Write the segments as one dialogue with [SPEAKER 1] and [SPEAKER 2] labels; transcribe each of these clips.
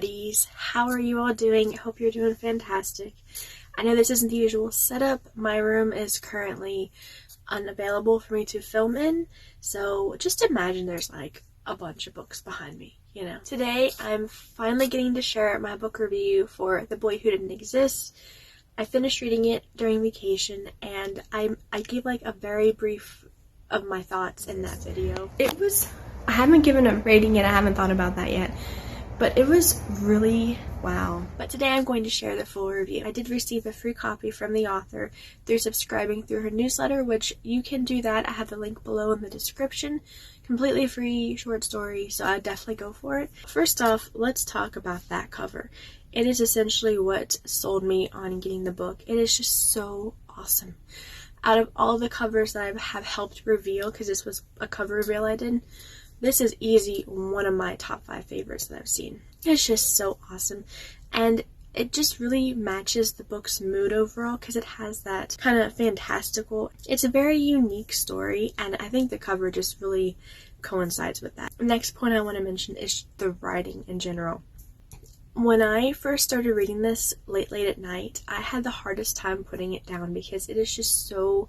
[SPEAKER 1] buddies. How are you all doing? I hope you're doing fantastic. I know this isn't the usual setup. My room is currently unavailable for me to film in, so just imagine there's like a bunch of books behind me, you know. Today I'm finally getting to share my book review for The Boy Who Didn't Exist. I finished reading it during vacation, and I gave like a very brief of my thoughts in that video. I haven't given a rating yet, I haven't thought about that yet, but it was really wow. But today I'm going to share the full review. I did receive a free copy from the author through subscribing through her newsletter, which you can do that. I have the link below in the description. Completely free short story, so I'd definitely go for it. First off, let's talk about that cover. It is essentially what sold me on getting the book. It is just so awesome. Out of all the covers that I have helped reveal, because this was a cover reveal I did, this is easy one of my top 5 favorites that I've seen. It's just so awesome, and it just really matches the book's mood overall because it has that kind of fantastical. It's a very unique story, and I think the cover just really coincides with that. The next point I want to mention is the writing in general. When I first started reading this late at night, I had the hardest time putting it down because it is just so,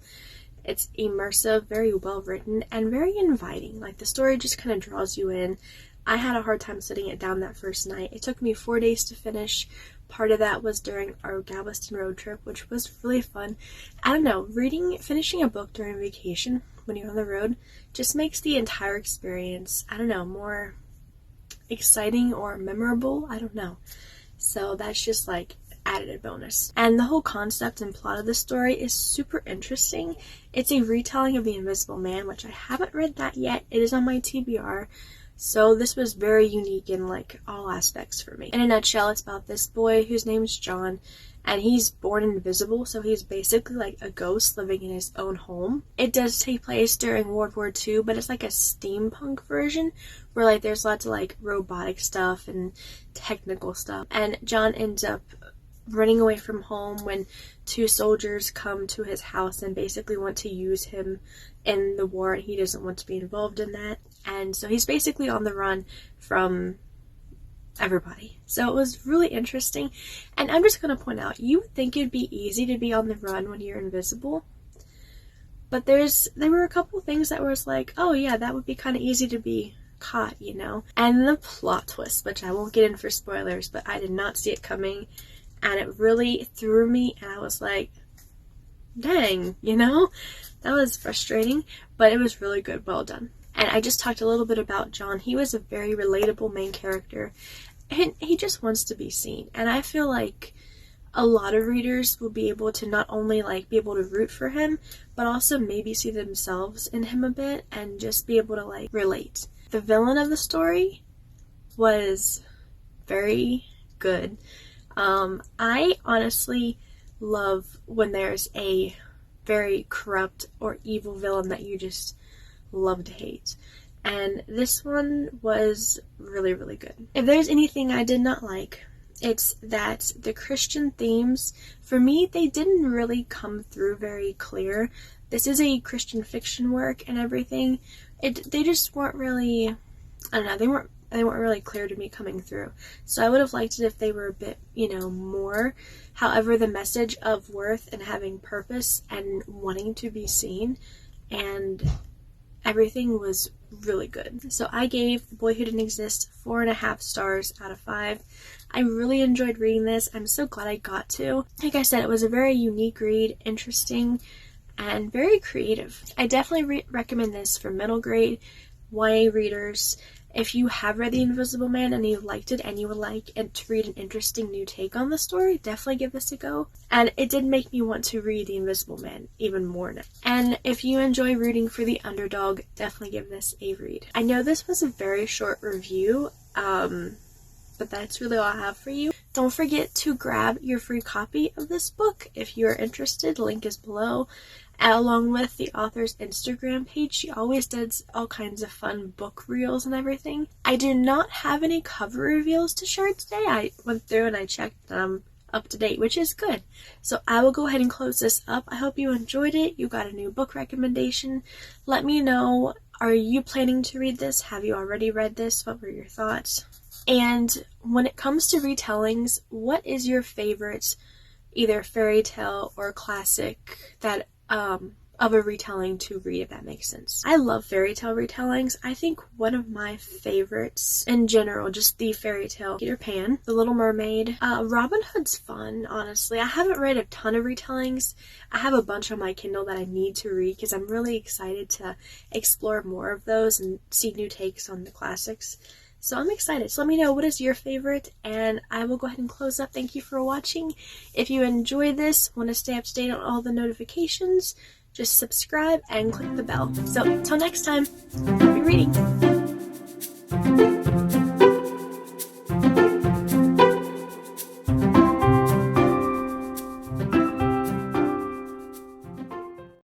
[SPEAKER 1] it's immersive, very well written, and very inviting. Like, the story just kind of draws you in. I had a hard time sitting it down that first night. It took me 4 days to finish. Part of that was during our Galveston road trip, which was really fun. I don't know, finishing a book during vacation when you're on the road just makes the entire experience, I don't know, more exciting or memorable. I don't know. So that's just like added bonus. And the whole concept and plot of the story is super interesting. It's a retelling of The Invisible Man, which I haven't read that yet. It is on my TBR. So this was very unique in like all aspects for me. In a nutshell, it's about this boy whose name is John, and he's born invisible, so he's basically like a ghost living in his own home. It does take place during World War II, but it's like a steampunk version where like there's lots of like robotic stuff and technical stuff. And John ends up running away from home when 2 soldiers come to his house and basically want to use him in the war, and he doesn't want to be involved in that. And so he's basically on the run from everybody. So it was really interesting. And I'm just going to point out, you would think it'd be easy to be on the run when you're invisible, but there were a couple things that was like, oh yeah, that would be kind of easy to be caught, you know. And the plot twist, which I won't get in for spoilers, but I did not see it coming, and it really threw me, and I was like, dang, you know, that was frustrating, but it was really good, well done. And I just talked a little bit about John. He was a very relatable main character, and he just wants to be seen. And I feel like a lot of readers will be able to not only like be able to root for him, but also maybe see themselves in him a bit and just be able to like relate. The villain of the story was very good. I honestly love when there's a very corrupt or evil villain that you just love to hate. And this one was really, really good. If there's anything I did not like, it's that the Christian themes, for me, they didn't really come through very clear. This is a Christian fiction work and everything. They just weren't really, I don't know, they weren't really clear to me coming through. So I would have liked it if they were a bit, you know, more. However, the message of worth and having purpose and wanting to be seen and everything was really good. So I gave The Boy Who Didn't Exist 4.5 stars out of 5. I really enjoyed reading this. I'm so glad I got to. Like I said, it was a very unique read, interesting, and very creative. I definitely recommend this for middle grade YA readers. If you have read The Invisible Man and you liked it and you would like to read an interesting new take on the story, definitely give this a go. And it did make me want to read The Invisible Man even more now. And if you enjoy rooting for the underdog, definitely give this a read. I know this was a very short review, but that's really all I have for you. Don't forget to grab your free copy of this book if you're interested. Link is below. Along with the author's Instagram page. She always does all kinds of fun book reels and everything. I do not have any cover reveals to share today. I went through and I checked them up to date, which is good. So I will go ahead and close this up. I hope you enjoyed it. You got a new book recommendation. Let me know, are you planning to read this? Have you already read this? What were your thoughts? And when it comes to retellings, what is your favorite either fairy tale or classic that of a retelling to read, if that makes sense? I love fairy tale retellings. I think one of my favorites in general, just the fairy tale, Peter Pan, The Little Mermaid. Robin Hood's fun, honestly. I haven't read a ton of retellings. I have a bunch on my Kindle that I need to read because I'm really excited to explore more of those and see new takes on the classics. So I'm excited. So let me know what is your favorite, and I will go ahead and close up. Thank you for watching. If you enjoy this, want to stay up to date on all the notifications, just subscribe and click the bell. So, till next time, happy reading!